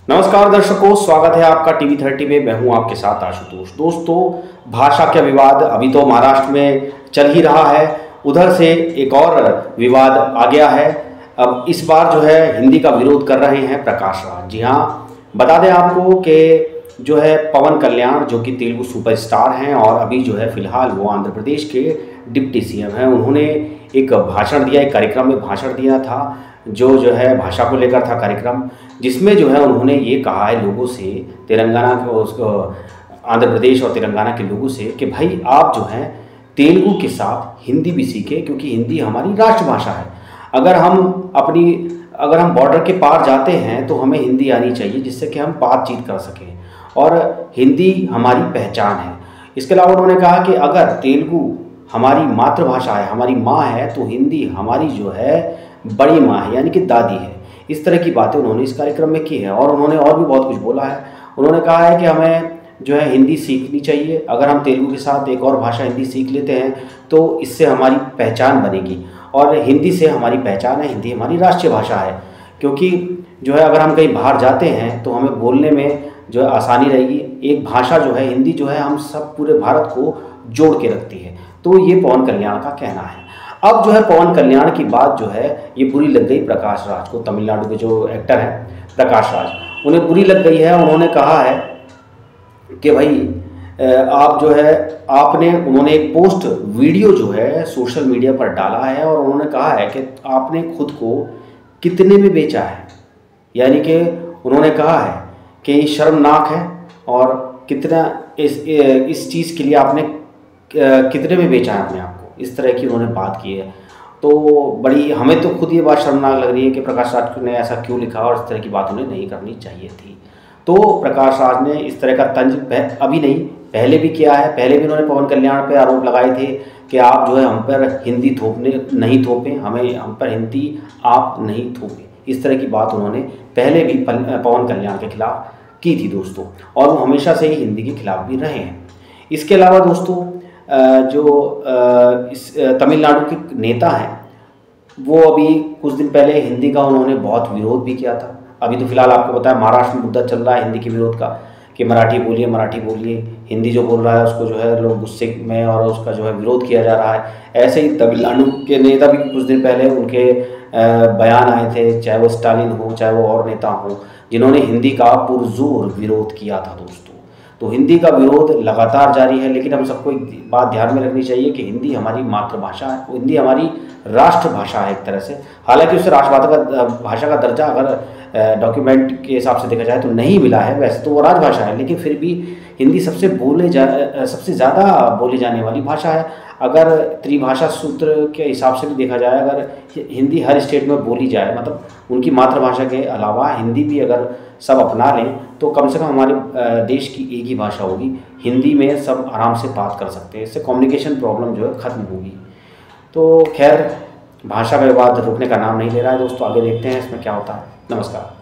नमस्कार दर्शकों, स्वागत है आपका टीवी 30 में। मैं हूं आपके साथ आशुतोष। दोस्तों, भाषा का विवाद अभी तो महाराष्ट्र में चल ही रहा है, उधर से एक और विवाद आ गया है। अब इस बार जो है हिंदी का विरोध कर रहे हैं प्रकाश राज। जी हाँ, बता दें आपको कि जो है पवन कल्याण, जो कि तेलुगु सुपरस्टार हैं और अभी जो है फिलहाल वो आंध्र प्रदेश के डिप्टी सीएम हैं, उन्होंने एक भाषण दिया, एक कार्यक्रम में भाषण दिया था जो है भाषा को लेकर था कार्यक्रम, जिसमें जो है उन्होंने ये कहा है लोगों से, तेलंगाना के उसको आंध्र प्रदेश और तेलंगाना के लोगों से कि भाई आप जो हैं तेलुगु के साथ हिंदी भी सीखें, क्योंकि हिंदी हमारी राष्ट्रभाषा है। अगर हम बॉर्डर के पार जाते हैं तो हमें हिंदी आनी चाहिए, जिससे कि हम बातचीत कर सकें, और हिंदी हमारी पहचान है। इसके अलावा उन्होंने कहा कि अगर तेलुगु हमारी मातृभाषा है, हमारी माँ है, तो हिंदी हमारी जो है बड़ी माँ है, यानी कि दादी है। इस तरह की बातें उन्होंने इस कार्यक्रम में की है, और उन्होंने और भी बहुत कुछ बोला है। उन्होंने कहा है कि हमें जो है हिंदी सीखनी चाहिए। अगर हम तेलुगु के साथ एक और भाषा हिंदी सीख लेते हैं तो इससे हमारी पहचान बनेगी, और हिंदी से हमारी पहचान है, हिंदी हमारी राष्ट्रीय भाषा है। क्योंकि जो है अगर हम कहीं बाहर जाते हैं तो हमें बोलने में जो है आसानी रहेगी। एक भाषा जो है हिंदी जो है हम सब पूरे भारत को जोड़ के रखती है। तो ये पवन कल्याण का कहना है। अब जो है पवन कल्याण की बात जो है ये बुरी लग गई प्रकाश राज को। तमिलनाडु के जो एक्टर हैं प्रकाश राज, उन्हें बुरी लग गई है। उन्होंने कहा है कि भाई आप जो है उन्होंने एक पोस्ट वीडियो जो है सोशल मीडिया पर डाला है, और उन्होंने कहा है कि आपने खुद को कितने में बेचा है। यानी कि उन्होंने कहा है कि ये शर्मनाक है, और कितना इस चीज़ के लिए आपने कितने में बेचा है अपने आप को। इस तरह की उन्होंने बात की है। तो बड़ी हमें तो खुद ये बात शर्मनाक लग रही है कि प्रकाश राज ने ऐसा क्यों लिखा, और इस तरह की बात उन्हें नहीं करनी चाहिए थी। तो प्रकाश राज ने इस तरह का तंज अभी नहीं, पहले भी किया है। पहले भी उन्होंने पवन कल्याण पर आरोप लगाए थे कि आप जो है हम पर हिंदी नहीं थोपें, हम पर हिंदी आप नहीं थोपें। इस तरह की बात उन्होंने पहले भी पवन कल्याण के खिलाफ की थी दोस्तों, और वो हमेशा से ही हिंदी के खिलाफ भी रहे हैं। इसके अलावा दोस्तों इस तमिलनाडु के नेता हैं, वो अभी कुछ दिन पहले हिंदी का उन्होंने बहुत विरोध भी किया था। अभी तो फिलहाल आपको पता है महाराष्ट्र में मुद्दा चल रहा है हिंदी के विरोध का, कि मराठी बोलिए, हिंदी जो बोल रहा है उसको जो है लोग गुस्से में और उसका जो है विरोध किया जा रहा है। ऐसे ही तमिलनाडु के नेता भी कुछ दिन पहले उनके बयान आए थे, चाहे वो स्टालिन हो चाहे वो और नेता हो, जिन्होंने हिंदी का पुरजोर विरोध किया था दोस्तों। तो हिंदी का विरोध लगातार जारी है, लेकिन हम सबको एक बात ध्यान में रखनी चाहिए कि हिंदी हमारी मातृभाषा है, हिंदी हमारी राष्ट्रभाषा है एक तरह से। हालांकि उसे भाषा का दर्जा अगर डॉक्यूमेंट के हिसाब से देखा जाए तो नहीं मिला है, वैसे तो वो राजभाषा है, लेकिन फिर भी हिंदी सबसे ज़्यादा बोली जाने वाली भाषा है। अगर त्रिभाषा सूत्र के हिसाब से भी देखा जाए, अगर हिंदी हर स्टेट में बोली जाए, मतलब उनकी मातृभाषा के अलावा हिंदी भी अगर सब अपना लें, तो कम से कम हमारे देश की एक ही भाषा होगी। हिंदी में सब आराम से बात कर सकते हैं, इससे कम्युनिकेशन प्रॉब्लम जो है ख़त्म होगी। तो खैर, भाषा का विवाद रुकने का नाम नहीं ले रहा है दोस्तों। आगे देखते हैं इसमें क्या होता है। नमस्कार।